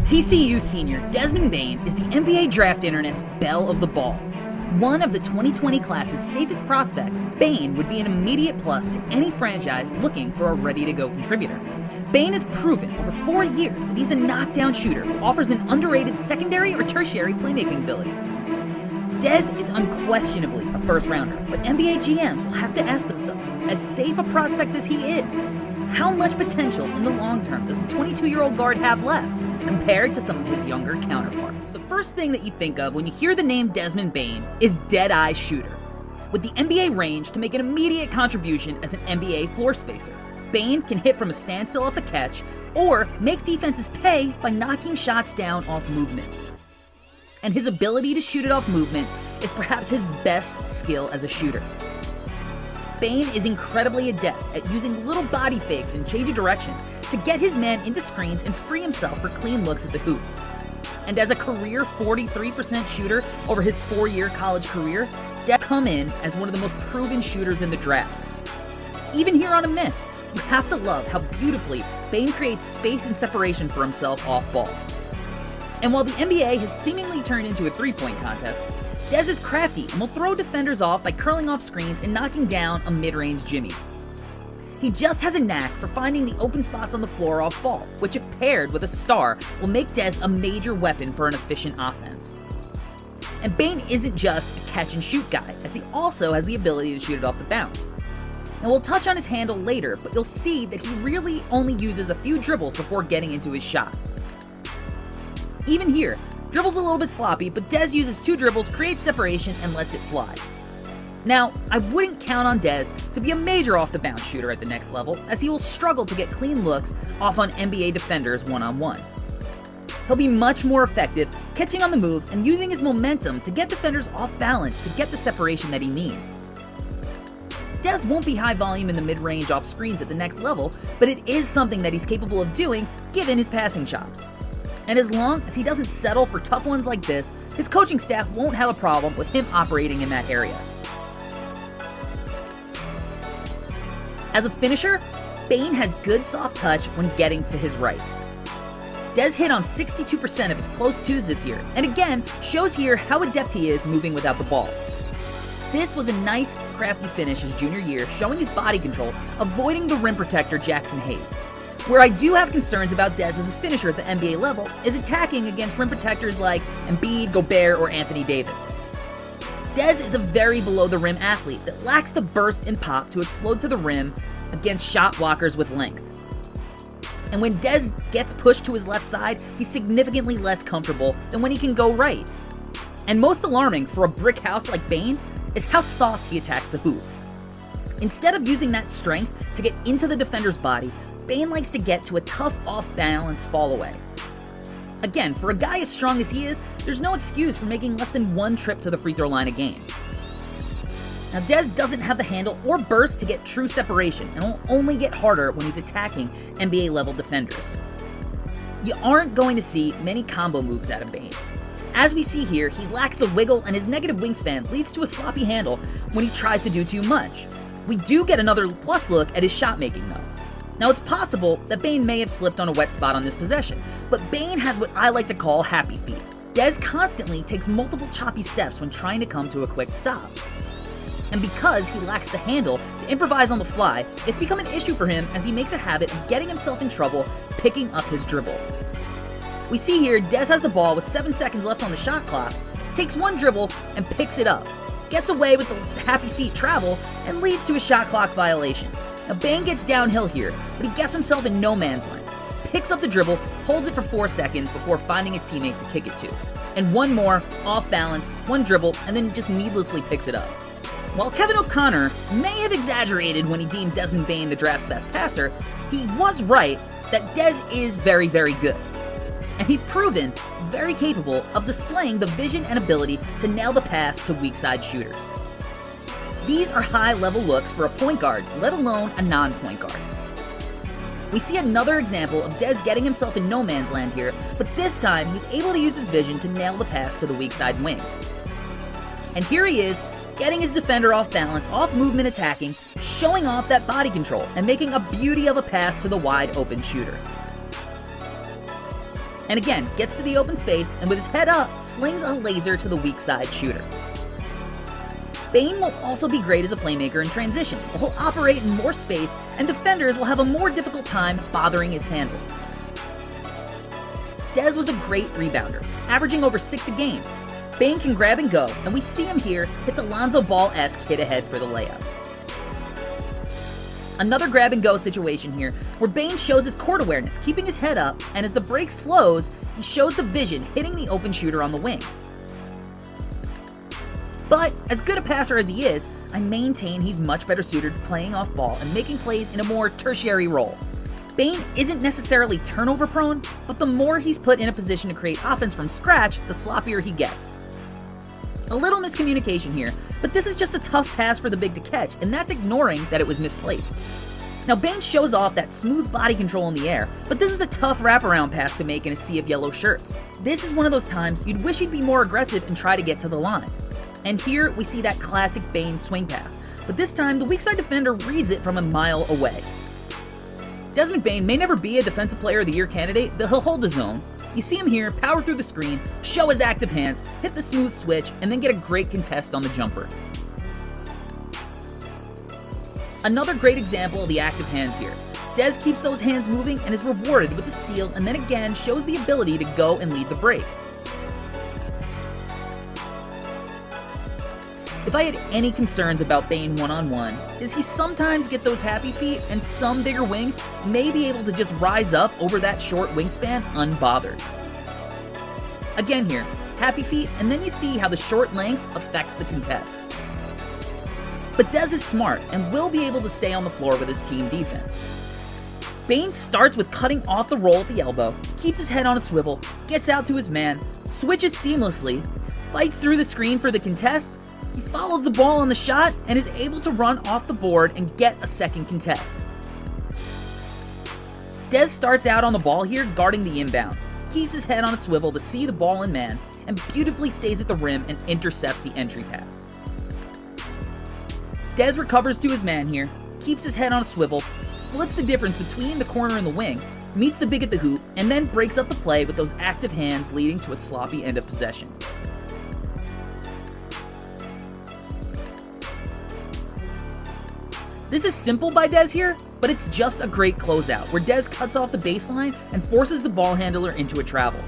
TCU senior Desmond Bane is the NBA Draft Internet's belle of the ball. One of the 2020 class's safest prospects, Bane would be an immediate plus to any franchise looking for a ready-to-go contributor. Bane has proven over 4 years that he's a knockdown shooter who offers an underrated secondary or tertiary playmaking ability. Dez is unquestionably a first-rounder, but NBA GMs will have to ask themselves, as safe a prospect as he is, how much potential in the long term does the 22-year-old guard have left compared to some of his younger counterparts? The first thing that you think of when you hear the name Desmond Bain is dead-eye shooter, with the NBA range to make an immediate contribution as an NBA floor spacer. Bain can hit from a standstill off the catch or make defenses pay by knocking shots down off movement. And his ability to shoot it off movement is perhaps his best skill as a shooter. Bane is incredibly adept at using little body fakes and change of directions to get his man into screens and free himself for clean looks at the hoop. And as a career 43% shooter over his 4-year college career, Dez come in as one of the most proven shooters in the draft. Even here on a miss, you have to love how beautifully Bane creates space and separation for himself off ball. And while the NBA has seemingly turned into a three-point contest, Dez is crafty and will throw defenders off by curling off screens and knocking down a mid-range jimmy. He just has a knack for finding the open spots on the floor off ball, which if paired with a star will make Dez a major weapon for an efficient offense. And Bane isn't just a catch-and-shoot guy, as he also has the ability to shoot it off the bounce. And we'll touch on his handle later, but you'll see that he really only uses a few dribbles before getting into his shot. Even here, dribble's a little bit sloppy, but Dez uses 2 dribbles, creates separation, and lets it fly. Now, I wouldn't count on Dez to be a major off-the-bounce shooter at the next level, as he will struggle to get clean looks off on NBA defenders one-on-one. He'll be much more effective catching on the move and using his momentum to get defenders off balance to get the separation that he needs. Dez won't be high volume in the mid-range off screens at the next level, but it is something that he's capable of doing given his passing chops. And as long as he doesn't settle for tough ones like this, his coaching staff won't have a problem with him operating in that area. As a finisher, Bane has good soft touch when getting to his right. Dez hit on 62% of his close twos this year, and again, shows here how adept he is moving without the ball. This was a nice, crafty finish his junior year, showing his body control, avoiding the rim protector Jackson Hayes. Where I do have concerns about Dez as a finisher at the NBA level is attacking against rim protectors like Embiid, Gobert, or Anthony Davis. Dez is a very below-the-rim athlete that lacks the burst and pop to explode to the rim against shot blockers with length. And when Dez gets pushed to his left side, he's significantly less comfortable than when he can go right. And most alarming for a brick house like Bane is how soft he attacks the hoop. Instead of using that strength to get into the defender's body, Bane likes to get to a tough off-balance fall-away. Again, for a guy as strong as he is, there's no excuse for making less than 1 trip to the free throw line a game. Now, Dez doesn't have the handle or burst to get true separation, and will only get harder when he's attacking NBA-level defenders. You aren't going to see many combo moves out of Bane. As we see here, he lacks the wiggle, and his negative wingspan leads to a sloppy handle when he tries to do too much. We do get another plus look at his shot making, though. Now, it's possible that Bane may have slipped on a wet spot on this possession, but Bane has what I like to call happy feet. Dez constantly takes multiple choppy steps when trying to come to a quick stop. And because he lacks the handle to improvise on the fly, it's become an issue for him as he makes a habit of getting himself in trouble picking up his dribble. We see here Dez has the ball with 7 seconds left on the shot clock, takes 1 dribble and picks it up, gets away with the happy feet travel, and leads to a shot clock violation. Now, Bane gets downhill here, but he gets himself in no man's land, picks up the dribble, holds it for 4 seconds before finding a teammate to kick it to. And 1 more, off balance, 1 dribble, and then just needlessly picks it up. While Kevin O'Connor may have exaggerated when he deemed Desmond Bain the draft's best passer, he was right that Dez is very, very good. And he's proven very capable of displaying the vision and ability to nail the pass to weak side shooters. These are high-level looks for a point guard, let alone a non-point guard. We see another example of Dez getting himself in no man's land here, but this time he's able to use his vision to nail the pass to the weak side wing. And here he is, getting his defender off balance, off movement attacking, showing off that body control, and making a beauty of a pass to the wide open shooter. and again gets to the open space and with his head up, slings a laser to the weak side shooter. Bane will also be great as a playmaker in transition, but he'll operate in more space and defenders will have a more difficult time bothering his handle. Dez was a great rebounder, averaging over 6 a game. Bane can grab and go, and we see him here hit the Lonzo Ball-esque hit ahead for the layup. Another grab and go situation here, where Bane shows his court awareness, keeping his head up, and as the break slows, he shows the vision hitting the open shooter on the wing. But, as good a passer as he is, I maintain he's much better suited to playing off ball and making plays in a more tertiary role. Bane isn't necessarily turnover prone, but the more he's put in a position to create offense from scratch, the sloppier he gets. A little miscommunication here, but this is just a tough pass for the big to catch, and that's ignoring that it was misplaced. Now Bane shows off that smooth body control in the air, but this is a tough wraparound pass to make in a sea of yellow shirts. This is one of those times you'd wish he'd be more aggressive and try to get to the line. And here we see that classic Bane swing pass, but this time the weak side defender reads it from a mile away. Desmond Bain may never be a Defensive Player of the Year candidate, but he'll hold his own. You see him here, power through the screen, show his active hands, hit the smooth switch, and then get a great contest on the jumper. Another great example of the active hands here. Dez keeps those hands moving and is rewarded with a steal, and then again shows the ability to go and lead the break. If I had any concerns about Bane one-on-one, is he sometimes get those happy feet and some bigger wings may be able to just rise up over that short wingspan unbothered. Again here, happy feet, and then you see how the short length affects the contest. But Dez is smart and will be able to stay on the floor with his team defense. Bane starts with cutting off the roll at the elbow, keeps his head on a swivel, gets out to his man, switches seamlessly, fights through the screen for the contest. He follows the ball on the shot and is able to run off the board and get a second contest. Dez starts out on the ball here guarding the inbound, keeps his head on a swivel to see the ball in man, and beautifully stays at the rim and intercepts the entry pass. Dez recovers to his man here, keeps his head on a swivel, splits the difference between the corner and the wing, meets the big at the hoop, and then breaks up the play with those active hands leading to a sloppy end of possession. This is simple by Dez here, but it's just a great closeout where Dez cuts off the baseline and forces the ball handler into a travel.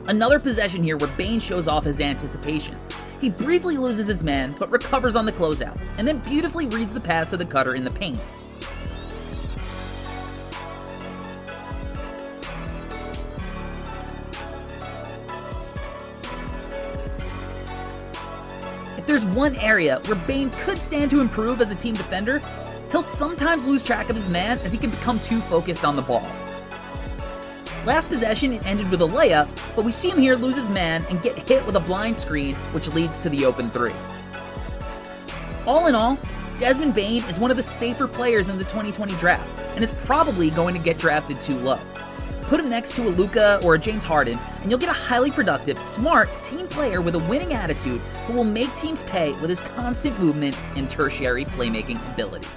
Another possession here where Bane shows off his anticipation. He briefly loses his man, but recovers on the closeout, and then beautifully reads the pass to the cutter in the paint. If there's one area where Bane could stand to improve as a team defender, he'll sometimes lose track of his man as he can become too focused on the ball. Last possession, it ended with a layup, but we see him here lose his man and get hit with a blind screen, which leads to the open three. All in all, Desmond Bane is one of the safer players in the 2020 draft, and is probably going to get drafted too low. Put him next to a Luka or a James Harden, and you'll get a highly productive, smart team player with a winning attitude who will make teams pay with his constant movement and tertiary playmaking ability.